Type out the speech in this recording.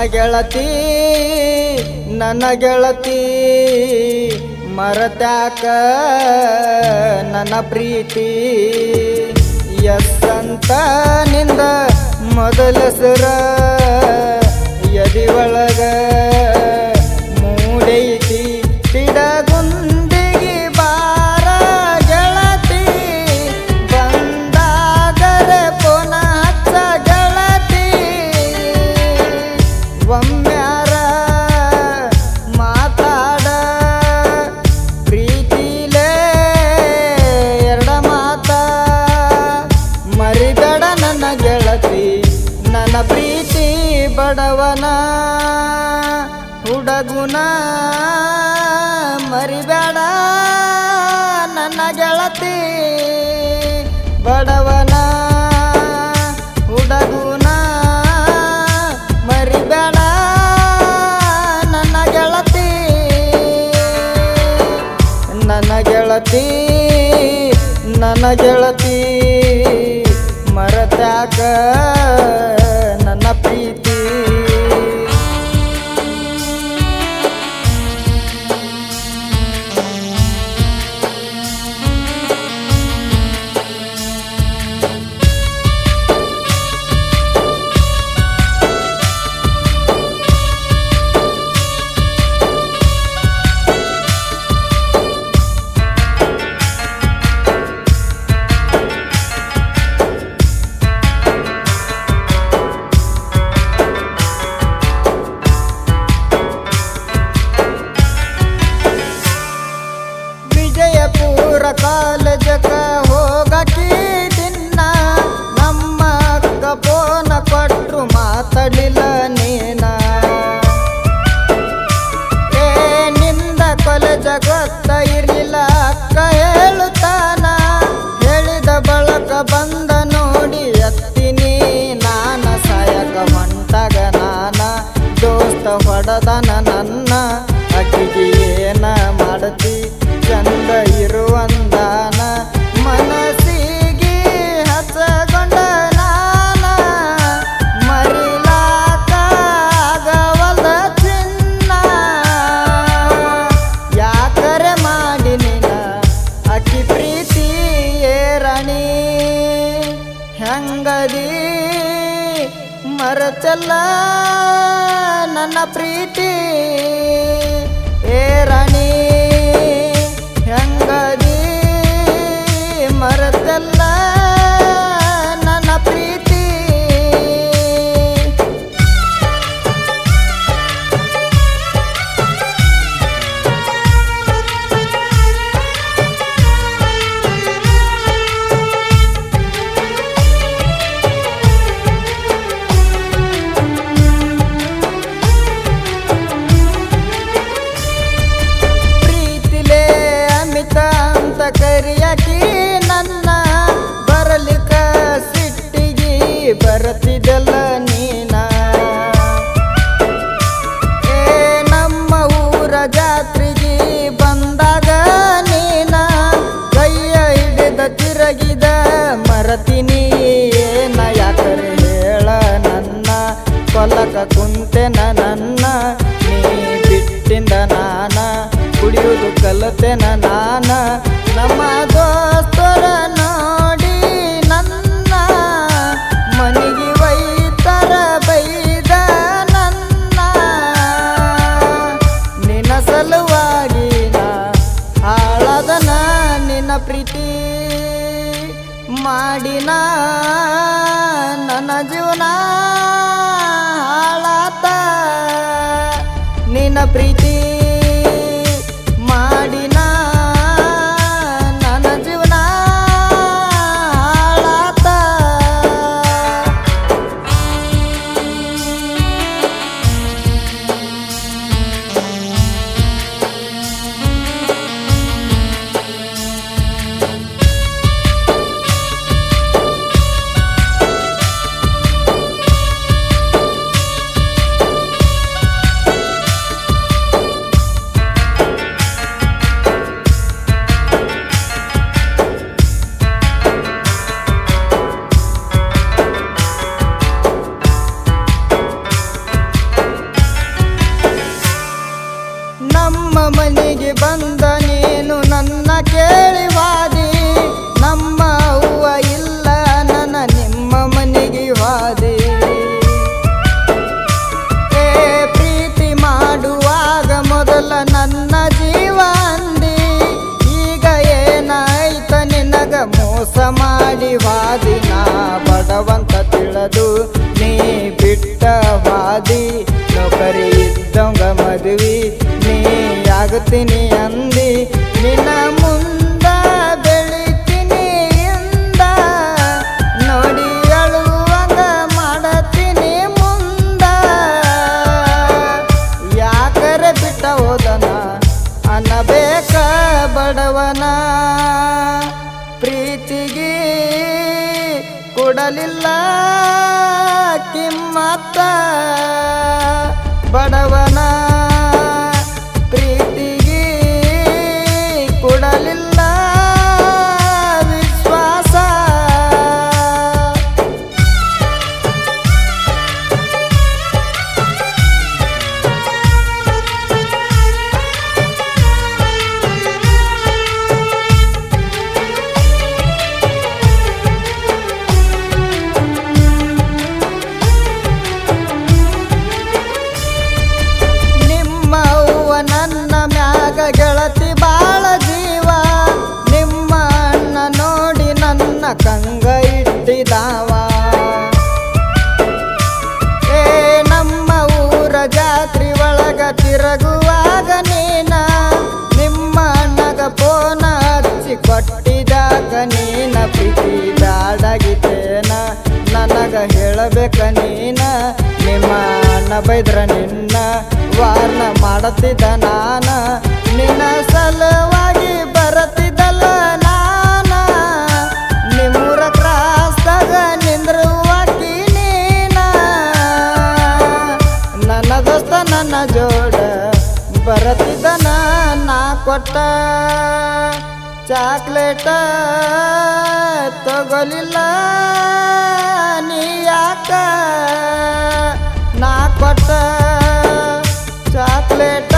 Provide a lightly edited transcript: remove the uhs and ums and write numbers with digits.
ಗೆಳತಿ ನನ್ನ ಗೆಳತಿ ಮರತ್ಯಾಕ ನನ್ನ ಪ್ರೀತಿ ಎಸ್ಸಂತ ನಿಂದ ಮೊದಲಸರ ಎದಿ ಒಳಗ ಮೂಡೈತಿ ತಿಡಗುಂದಿಗಿ ಬಾರ ಗೆಳತಿ ಬಂದಾಗರೆ ಪುನ ಹಚ್ಚ ಗೆಳತಿ ಒಮ್ಮ್ಯಾರ ಮಾತಾಡ ಪ್ರೀತಿಲೇ ಎರಡ ಮಾತ ಮರಿಬೇಡ ನನ್ನ ಗೆಳತಿ ನನ್ನ ಪ್ರೀತಿ ಬಡವನ ಹುಡುಗುನ ಮರಿಬೇಡ ನನ್ನ ಗೆಳತಿ ಬಡವನ ಹುಡುಗುನ ಮರಿಬೇಡ ನನ್ನ ಗೆಳತಿ ನನ್ನ ಗೆಳತಿ ನನ್ನ ಗೆಳತಿ ಮರತ್ಯಾಕ ನನ್ನ ಪ್ರೀತಿ ವಿಜಯಪುರ ಕಾಲೇಜಕ ಹೋಗಕಿ ದಿನ ನಮ್ಮ ಅಕ್ಕ ಫೋನ ಕೊಟ್ರು ಮಾತಾಡಿಲ್ಲ ನೀನ ನಿಂದ ಕಾಲೇಜ ಗೊತ್ತ ಇರ್ಲಿಲ್ಲ ಅಕ್ಕ ಹೇಳುತ್ತಾನ ಹೇಳಿದ ಬಳಕ ಬಂದ ನೋಡಿ ಎತ್ತೀನಿ ನಾನ ಸಾಯಕ ಹೊಂಟಾಗ ನಾನ ದೋಸ್ತ ಹೊಡೆದನ ನನ್ನ ಅಕ್ಕಿಗೆ ಏನ ಮಾಡತಿ ಚಂದ ಇರುವಂದಾನ ಮನಸ್ಸಿಗೆ ಹಚ್ಚಗೊಂಡ ನಾನ ಮರಿಲಾಕ ಆಗವಲ್ದ ಚಿನ್ನ ಯಾಕರೆ ಮಾಡಿ ನೀನ ಅಕ್ಕಿ ಪ್ರೀತಿ ಏರಣಿ ಹೆಂಗದಿ ಮರಚಲ್ಲ ನನ್ನ ಪ್ರೀತಿ ಏರಣಿ ಹೆಂಗದಿ ಮರತಲ್ಲ ನನ್ನ ಪ್ರೀತಿ ಕರಿಯಾಕಿ ನನ್ನ ಬರಲಿಕ ಸಿಟ್ಟಿಗಿ ಬರತಿದಲ್ಲ ನೀನ ನಮ್ಮ ಊರ ಜಾತ್ರೆಗೆ ಬಂದಾಗ ನೀನ ಕೈಯ ಹಿಡಿದ ತಿರುಗಿದ ಮರತೀನಿ ಏನ ಯಾಕರೆ ಹೇಳ ನನ್ನ ಕೊಲ್ಲಕ ಕುಂತೆನ ನನ್ನ ನೀ ಬಿಟ್ಟಿಂದ ನಾನ ಕುಡಿಯುವುದು ಕಲತೆನ ನಾನ ನಮ್ಮ ದೋಸ್ತರ ನೋಡಿ ನನ್ನ ಮನಿಗೆ ಒಯ್ತರ ಬೈದ ನನ್ನ ನಿನ್ನ ಸಲುವಾಗಿ ನಾ ಹಾಳದನ ನಿನ್ನ ಪ್ರೀತಿ ಮಾಡಿನ ನನ್ನ ಜೀವನ ಹಾಳಾತ ನಿನ್ನ ಪ್ರೀತಿ ಮಾಡಿನ ನನ್ನ ಜೀವನ ಹಾಳಾತ ನಮ್ಮ ಮನೆಗೆ ಬಂದ ನೀನು ನನ್ನ ಕೇಳಿವಾದಿ ನಮ್ಮ ಅವ್ವ ಇಲ್ಲ ನನ್ನ ನಿಮ್ಮ ಮನೆಗೆ ವಾದಿ ಪ್ರೀತಿ ಮಾಡುವಾಗ ಮೊದಲ ನನ್ನ ಜೀವ ಅಂದಿ ಈಗ ಏನಾಯ್ತ ನಿನಗ ಮೋಸ ಮಾಡಿ ವಾದಿ ನಾ ಬಡವಂತ ತಿಳಿದು ನೀ ಬಿಟ್ಟ ವಾದಿ ನೌಕರಿ ಇದ್ದಂಗ ಮದುವೆ ನೀ ಆಗುತ್ತೀನಿ ಅಂದಿ ನಿನ್ನ ಮುಂದ ಬೆಳಿತೀನಿ ಎಂದ ನೋಡಿ ಅಳುವಂಗ ಮಾಡತೀನಿ ಮುಂದ ಯಾಕರೆ ಬಿಟ್ಟ ಹೋದನ ಅನ್ನಬೇಕ ಬಡವನ ಪ್ರೀತಿಗೆ ಕೊಡಲಿಲ್ಲ ಕಿಮ್ಮತ್ತ ಬಡವನ ಪ್ರೀತಿಗೆ ಕೊಡಲಿಲ್ಲ ವಿಶ್ವಾಸ ನನ್ನ ಮ್ಯಾಗ ಗೆಳತಿ ಬಾಳ ಜೀವ ನಿಮ್ಮ ಅಣ್ಣ ನೋಡಿ ನನ್ನ ಕಂಗ ಇಟ್ಟಿದಾವ ನಮ್ಮ ಊರ ಜಾತ್ರೆ ಒಳಗ ತಿರುಗುವಾಗ ನೀನ ನಿಮ್ಮ ಅಣ್ಣಗ ಫೋನ ಹಚ್ಚಿ ಕೊಟ್ಟಿದಾಗ ನೀನ ಪ್ರೀತಿ ಬ್ಯಾಡಾಗಿದ್ದೇನ ನನಗ ಹೇಳಬೇಕ ನೀನ ನಿಮ್ಮ ಅಣ್ಣ ಬೈದ್ರ ನಿನ್ನ ವಾರ್ನ ಮಾಡತ್ತಿದ್ದ ನಾನ ನಿನ್ನ ಸಲುವಾಗಿ ಬರತ್ತಿದ್ದಲ್ಲ ನಾನ ನಿಮ್ಮೂರ ಕ್ರಾಸ್ದಾಗ ನಿಂದ್ರುವಾಕಿ ನೀನ ನನ್ನ ದೋಸ್ತ ನನ್ನ ಜೋಡ ಬರತ್ತಿದ್ದನ ನಾ ಕೊಟ್ಟ ಚಾಕ್ಲೇಟ ತಗೊಲಿಲ್ಲ ನೀ ಯಾಕ ನಾ ಕೊಟ್ಟ ಚಾಕ್ಲೇಟ್